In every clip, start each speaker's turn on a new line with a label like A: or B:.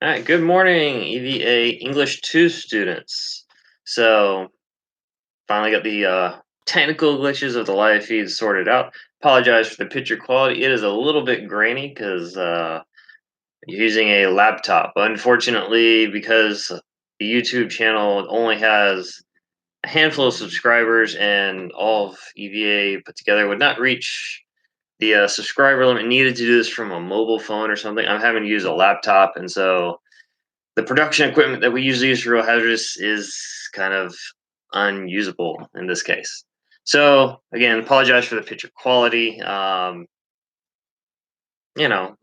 A: All right, good morning, EVA English 2 students. So, finally got the technical glitches of the live feed sorted out. Apologize for the picture quality. It is a little bit grainy because using a laptop. Unfortunately, because the YouTube channel only has a handful of subscribers and all of EVA put together would not reach the subscriber limit needed to do this from a mobile phone or something. I'm having to use a laptop, and so the production equipment that we usually use for real hazardous is kind of unusable in this case. So again, apologize for the picture quality. The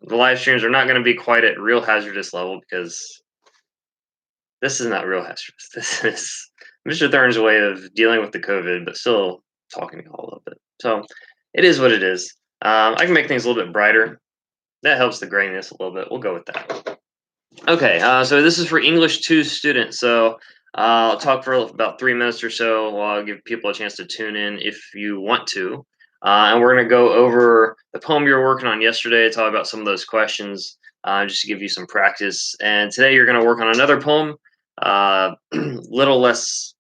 A: live streams are not going to be quite at real hazardous level because this is not real hazardous. This is Mr. Thorne's way of dealing with the COVID, but still talking to you all a little bit. So it is what it is. I can make things a little bit brighter. That helps the graininess a little bit. We'll go with that. Okay, so this is for English 2 students. So I'll talk for about 3 minutes or so while I give people a chance to tune in if you want to. And we're going to go over the poem you were working on yesterday, talk about some of those questions, just to give you some practice. And today you're going to work on another poem, little less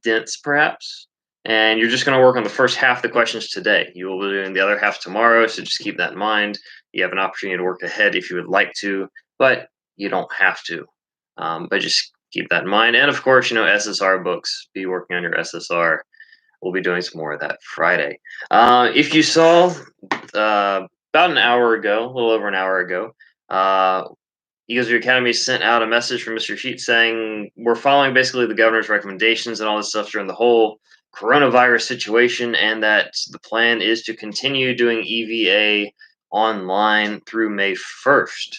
A: dense perhaps. And you're just going to work on the first half of the questions today. You will be doing the other half tomorrow, so just keep that in mind. You have an opportunity to work ahead if you would like to, but you don't have to. But just keep that in mind. And of course, SSR books. Be working on your SSR. We'll be doing some more of that Friday. If you saw about an hour ago, a little over an hour ago, Eagles View Academy sent out a message from Mr. Sheet saying we're following basically the governor's recommendations and all this stuff during the whole coronavirus situation, and that the plan is to continue doing EVA online through May 1st.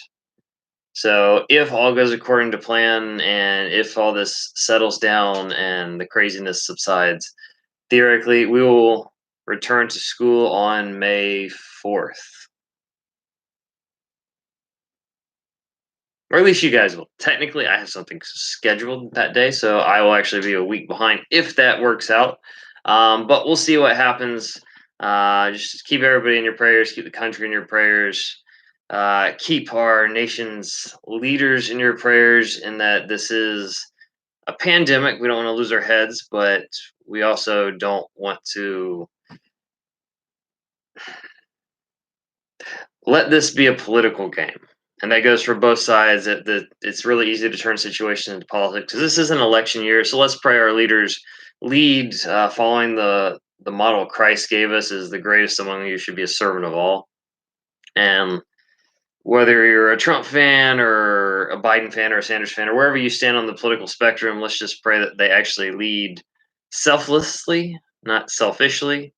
A: So if all goes according to plan and if all this settles down and the craziness subsides, theoretically we will return to school on May 4th. Or at least you guys will. Technically, I have something scheduled that day, so I will actually be a week behind if that works out. But we'll see what happens. Just keep everybody in your prayers, keep the country in your prayers. Keep our nation's leaders in your prayers, in that this is a pandemic. We don't want to lose our heads, but we also don't want to let this be a political game. And that goes for both sides. It's really easy to turn situations into politics because this is an election year. So let's pray our leaders lead following the model Christ gave us: is the greatest among you should be a servant of all. And whether you're a Trump fan or a Biden fan or a Sanders fan or wherever you stand on the political spectrum, let's just pray that they actually lead selflessly, not selfishly.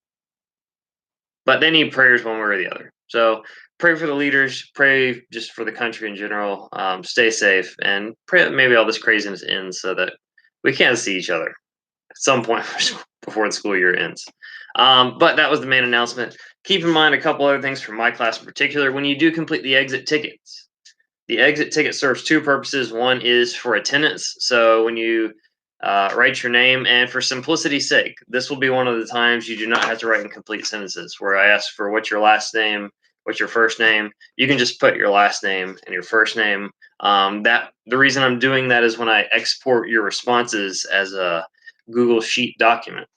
A: But they need prayers one way or the other. So pray for the leaders, pray just for the country in general, stay safe, and pray that maybe all this craziness ends so that we can see each other at some point before the school year ends. But that was the main announcement. Keep in mind a couple other things from my class in particular. When you do complete the exit ticket serves two purposes. One is for attendance. So when you write your name, and for simplicity's sake, this will be one of the times you do not have to write in complete sentences where I ask for what's your last name, what's your first name. You can just put your last name and your first name. That the reason I'm doing that is when I export your responses as a Google Sheet document,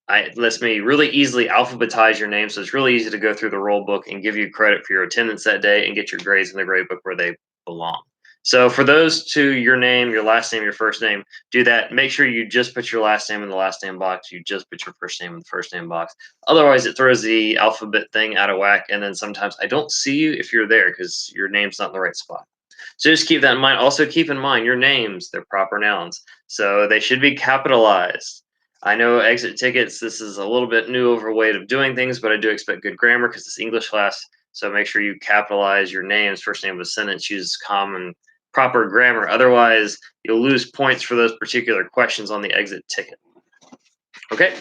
A: it lets me really easily alphabetize your name, so it's really easy to go through the roll book and give you credit for your attendance that day and get your grades in the grade book where they belong. So for those two, your name, your last name, your first name, do that. Make sure you just put your last name in the last name box. You just put your first name in the first name box. Otherwise, it throws the alphabet thing out of whack, and then sometimes I don't see you if you're there because your name's not in the right spot. So just keep that in mind. Also, keep in mind your names, they're proper nouns. So they should be capitalized. I know exit tickets, this is a little bit new over way of doing things, but I do expect good grammar because it's English class. So make sure you capitalize your names, first name of a sentence, use common, proper grammar. Otherwise, you'll lose points for those particular questions on the exit ticket. Okay,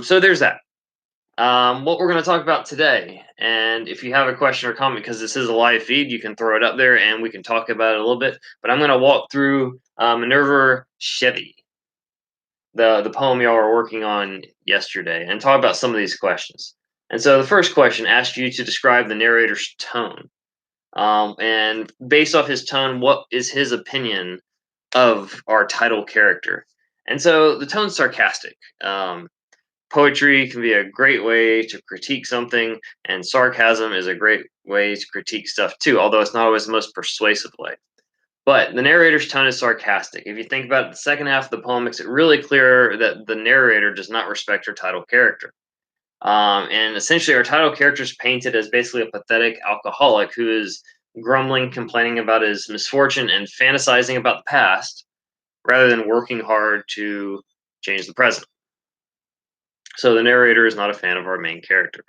A: so there's that. What we're going to talk about today, and if you have a question or comment, because this is a live feed, you can throw it up there and we can talk about it a little bit. But I'm going to walk through Miniver Cheevy, the poem y'all were working on yesterday, and talk about some of these questions. And so the first question asked you to describe the narrator's tone. And based off his tone, what is his opinion of our title character? And so the tone's sarcastic. Poetry can be a great way to critique something, and sarcasm is a great way to critique stuff too, although it's not always the most persuasive way. But the narrator's tone is sarcastic. If you think about it, the second half of the poem makes it really clear that the narrator does not respect her title character. And essentially, our title character is painted as basically a pathetic alcoholic who is grumbling, complaining about his misfortune, and fantasizing about the past rather than working hard to change the present. So the narrator is not a fan of our main character.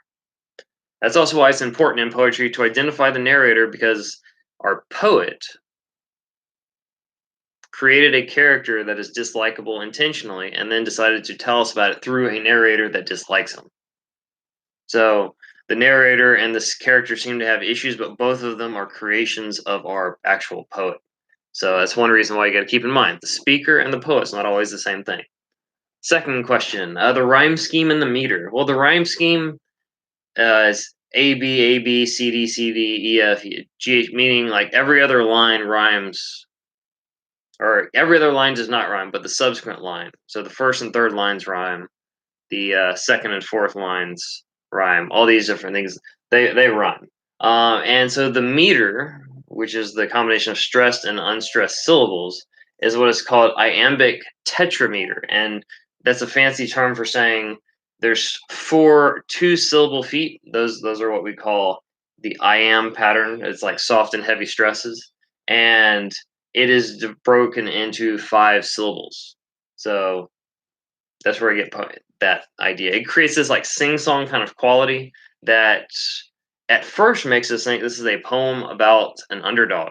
A: That's also why it's important in poetry to identify the narrator, because our poet created a character that is dislikable intentionally and then decided to tell us about it through a narrator that dislikes him. So the narrator and this character seem to have issues, but both of them are creations of our actual poet. So that's one reason why you got to keep in mind the speaker and the poet's not always the same thing. Second question, the rhyme scheme and the meter. Well, the rhyme scheme is A B A B C D C D E F G H, meaning like every other line rhymes, or every other line does not rhyme, but the subsequent line. So the first and third lines rhyme. The second and fourth lines rhyme. All these different things they rhyme. And so the meter, which is the combination of stressed and unstressed syllables, is what is called iambic tetrameter, and that's a fancy term for saying there's 4 2-syllable feet. Those are what we call the iamb pattern. It's like soft and heavy stresses, and it is broken into 5 syllables. So that's where I get that idea. It creates this like sing-song kind of quality that at first makes us think this is a poem about an underdog.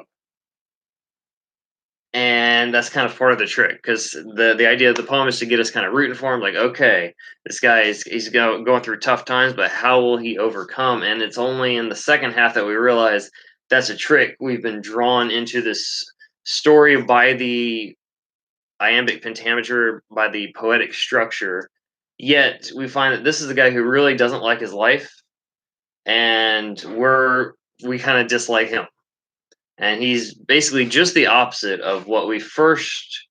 A: And that's kind of part of the trick, because the idea of the poem is to get us kind of rooting for him, like, okay, this guy is he's going through tough times, but how will he overcome? And it's only in the second half that we realize that's a trick. We've been drawn into this story by the iambic pentameter, by the poetic structure. Yet we find that this is a guy who really doesn't like his life, and we kind of dislike him. And he's basically just the opposite of what we first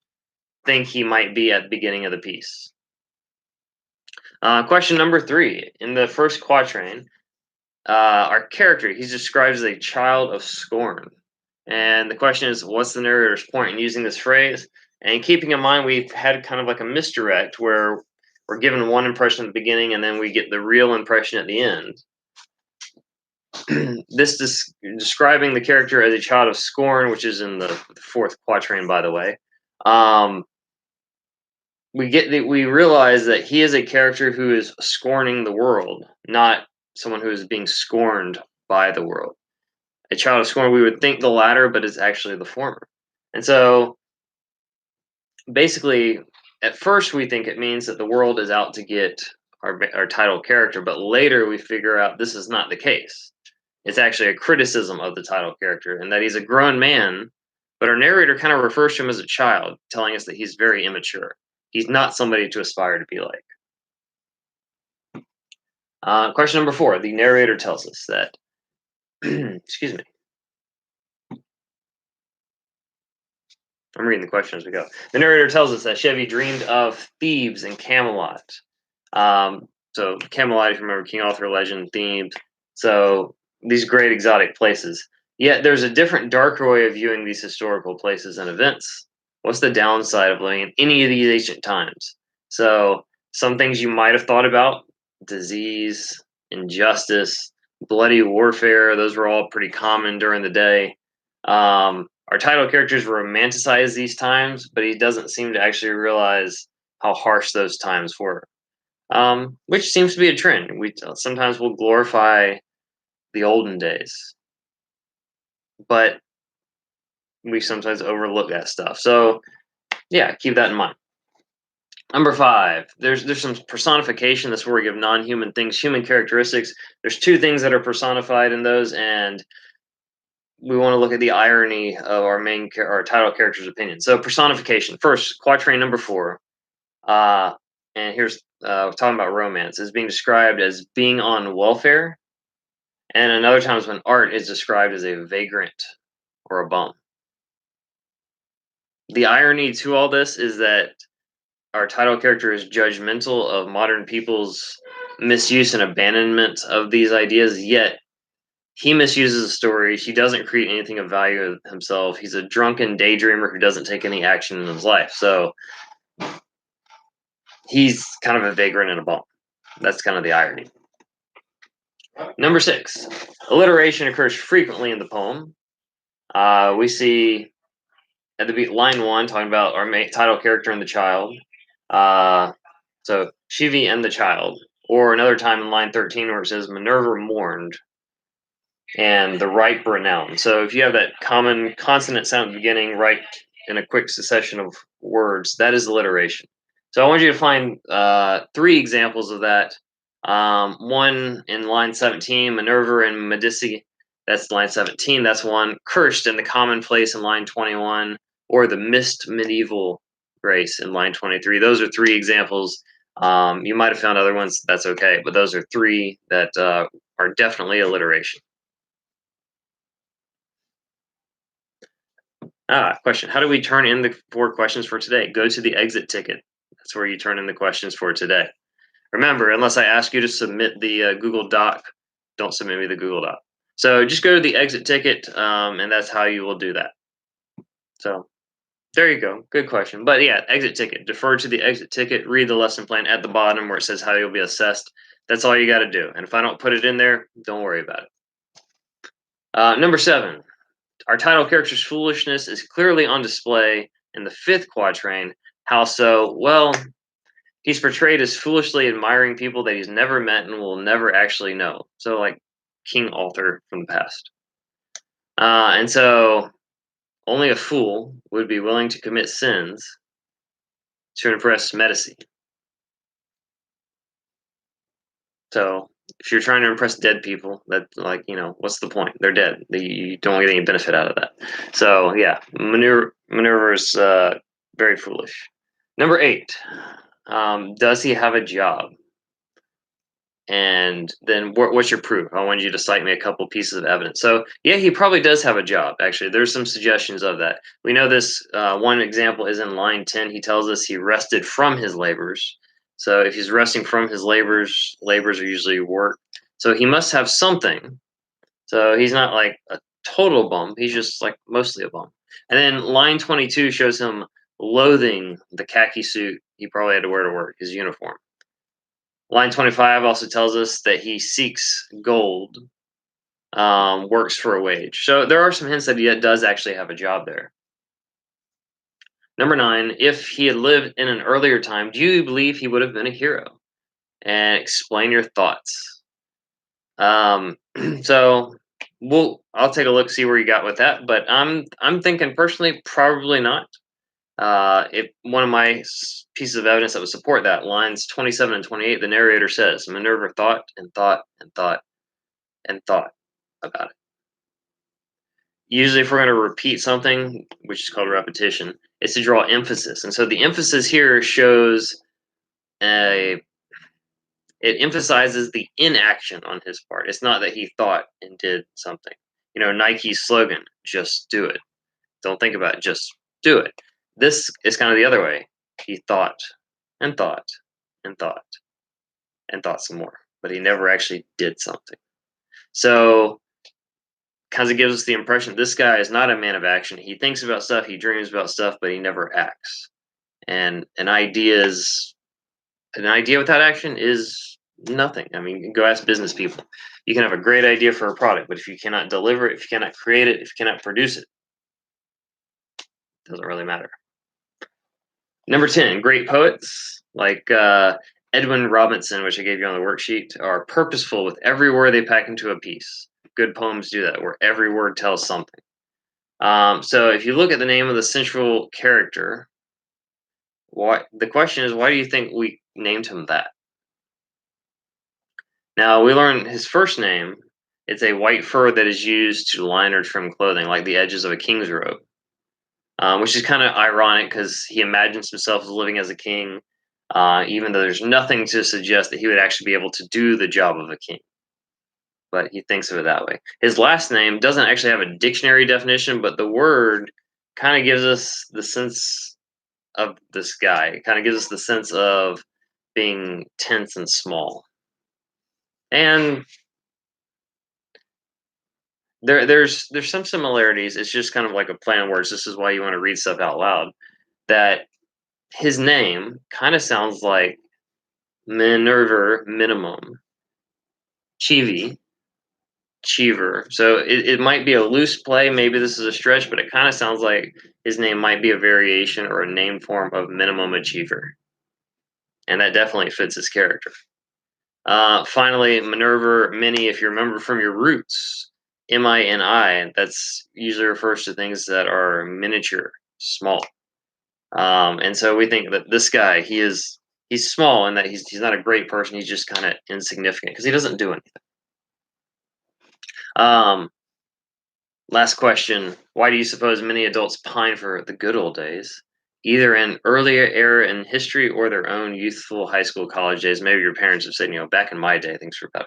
A: think he might be at the beginning of the piece. Question number 3. In the first quatrain, our character, he's described as a child of scorn. And the question is, what's the narrator's point in using this phrase? And keeping in mind, we've had kind of like a misdirect where we're given one impression at the beginning and then we get the real impression at the end. This describing the character as a child of scorn, which is in the fourth quatrain, by the way. We realize that he is a character who is scorning the world, not someone who is being scorned by the world. A child of scorn, we would think the latter, but it's actually the former. And so basically, at first we think it means that the world is out to get our title character, but later we figure out this is not the case. It's actually a criticism of the title character, and that he's a grown man, but our narrator kind of refers to him as a child, telling us that he's very immature. He's not somebody to aspire to be like. Question number 4. The narrator tells us that, excuse me. I'm reading the question as we go. The narrator tells us that Chevy dreamed of Thebes and Camelot. So Camelot, if you remember King Arthur legend, Thebes. So these great exotic places. Yet there's a different, darker way of viewing these historical places and events. What's the downside of living in any of these ancient times? So some things you might have thought about: disease, injustice, bloody warfare. Those were all pretty common during the day. Our title characters romanticize these times, but he doesn't seem to actually realize how harsh those times were, which seems to be a trend. We sometimes will glorify the olden days, but we sometimes overlook that stuff. So, yeah, keep that in mind. Number 5, there's some personification. That's where we give non-human things human characteristics. There's 2 things that are personified in those, and we want to look at the irony of our title character's opinion. So personification. First, quatrain number 4. And here's talking about romance, is being described as being on welfare. and another times when art is described as a vagrant or a bum. The irony to all this is that our title character is judgmental of modern people's misuse and abandonment of these ideas, yet he misuses the story. He doesn't create anything of value himself. He's a drunken daydreamer who doesn't take any action in his life. So he's kind of a vagrant and a bum. That's kind of the irony. Number 6, alliteration occurs frequently in the poem. We see at the line 1 talking about our title character and the child. So Cheevy and the child. Or another time in line 13 where it says Miniver mourned and the right pronoun. So if you have that common consonant sound at the beginning, right in a quick succession of words, that is alliteration. So I want you to find 3 examples of that. One in line 17, Minerva and Medici. That's line 17. That's one. Cursed in the commonplace in line 21, or the missed medieval grace in line 23. Those are 3 examples. You might have found other ones. That's okay, but those are 3 that are definitely alliteration. Question. How do we turn in the 4 questions for today? Go to the exit ticket. That's where you turn in the questions for today. Remember, unless I ask you to submit the Google Doc, don't submit me the Google Doc. So just go to the exit ticket, and that's how you will do that. So there you go. Good question. But yeah, exit ticket. Defer to the exit ticket. Read the lesson plan at the bottom where it says how you'll be assessed. That's all you got to do. And if I don't put it in there, don't worry about it. Number 7. Our title character's foolishness is clearly on display in the 5th quatrain. How so? Well, he's portrayed as foolishly admiring people that he's never met and will never actually know. So, like King Arthur from the past. And so, only a fool would be willing to commit sins to impress Medici. So, if you're trying to impress dead people, that what's the point? They're dead. You don't get any benefit out of that. So, yeah, Minerva is very foolish. Number 8. Does he have a job? And then what's your proof? I want you to cite me a couple pieces of evidence. So yeah, he probably does have a job. Actually, there's some suggestions of that. We know this. One example is in line 10. He tells us he rested from his labors. So if he's resting from his labors are usually work. So he must have something. So he's not like a total bum. He's just like mostly a bum. And then line 22 shows him loathing the khaki suit he probably had to wear to work, his uniform. Line 25 also tells us that he seeks gold, works for a wage. So there are some hints that he does actually have a job there. Number 9, if he had lived in an earlier time, do you believe he would have been a hero? And explain your thoughts. So I'll take a look, see where you got with that. But I'm thinking personally, probably not. If one of my pieces of evidence that would support that, lines 27 and 28, the narrator says, Minerva thought and thought and thought and thought about it. Usually, if we're going to repeat something, which is called repetition, it's to draw emphasis. And so the emphasis here shows it emphasizes the inaction on his part. It's not that he thought and did something. Nike's slogan, just do it. Don't think about it, just do it. This is kind of the other way. He thought and thought and thought and thought some more, but he never actually did something. So kind of gives us the impression this guy is not a man of action. He thinks about stuff, he dreams about stuff, but he never acts. And an idea without action is nothing. I mean, go ask business people. You can have a great idea for a product, but if you cannot deliver it, if you cannot create it, if you cannot produce it doesn't really matter. Number 10, great poets like Edwin Robinson, which I gave you on the worksheet, are purposeful with every word they pack into a piece. Good poems do that, where every word tells something. So if you look at the name of the central character, the question is, why do you think we named him that? Now, we learn his first name. It's a white fur that is used to line or trim clothing, like the edges of a king's robe. Which is kind of ironic because he imagines himself as living as a king, even though there's nothing to suggest that he would actually be able to do the job of a king. but he thinks of it that way. His last name doesn't actually have a dictionary definition, but the word kind of gives us the sense of this guy. It kind of gives us the sense of being tense and small. And there's some similarities. It's just kind of like a play on words. This is why you want to read stuff out loud. That his name kind of sounds like Miniver minimum, Cheevy, Cheever. So it might be a loose play. Maybe this is a stretch, but it kind of sounds like his name might be a variation or a name form of minimum achiever. And that definitely fits his character. Finally, Minerva Mini, if you remember from your roots, Mini, that's usually refers to things that are miniature, small. And so we think that this guy, he's small and that he's not a great person. He's just kind of insignificant because he doesn't do anything. Um, Last question. Why do you suppose many adults pine for the good old days? Either an earlier era in history or their own youthful high school, college days. Maybe your parents have said, back in my day, things were better.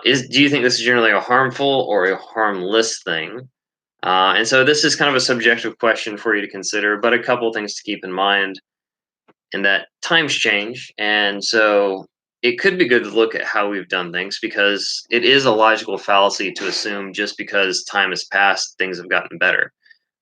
A: Do you think this is generally a harmful or a harmless thing? And so this is kind of a subjective question for you to consider, but a couple things to keep in mind in that times change. And so it could be good to look at how we've done things because it is a logical fallacy to assume just because time has passed, things have gotten better.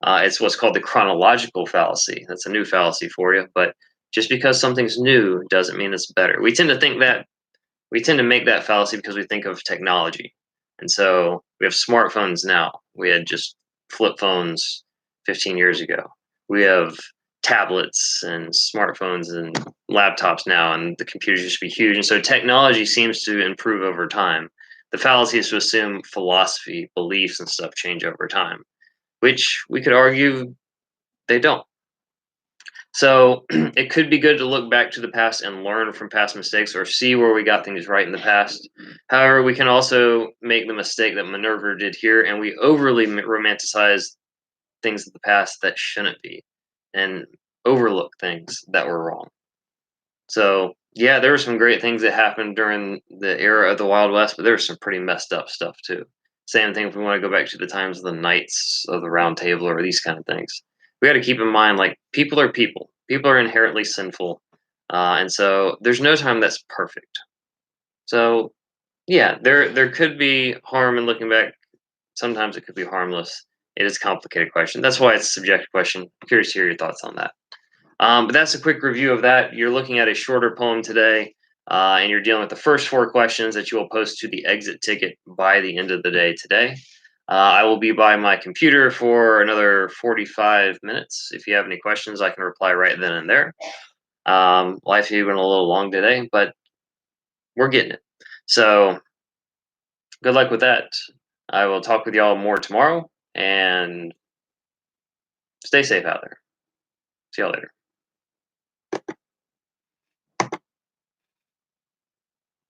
A: It's what's called the chronological fallacy. That's a new fallacy for you. But just because something's new doesn't mean it's better. We tend to make that fallacy because we think of technology. And so we have smartphones now. We had just flip phones 15 years ago. We have tablets and smartphones and laptops now, and the computers used to be huge. And so technology seems to improve over time. The fallacy is to assume philosophy, beliefs, and stuff change over time, which we could argue they don't. So it could be good to look back to the past and learn from past mistakes or see where we got things right in the past. However, we can also make the mistake that Minerva did here, and we overly romanticize things of the past that shouldn't be and overlook things that were wrong. So, yeah, there were some great things that happened during the era of the Wild West, but there was some pretty messed up stuff too. Same thing if we want to go back to the times of the Knights of the Round Table or these kind of things. We got to keep in mind, like, people are people. People are inherently sinful. And so there's no time that's perfect. So, yeah, there could be harm in looking back. Sometimes it could be harmless. It is a complicated question. That's why it's a subjective question. I'm curious to hear your thoughts on that. But that's a quick review of that. You're looking at a shorter poem today, and you're dealing with the first four questions that you will post to the exit ticket by the end of the day today. I will be by my computer for another 45 minutes. If you have any questions, I can reply right then and there. Life has been a little long today, but we're getting it. So good luck with that. I will talk with y'all more tomorrow, and stay safe out there. See y'all later.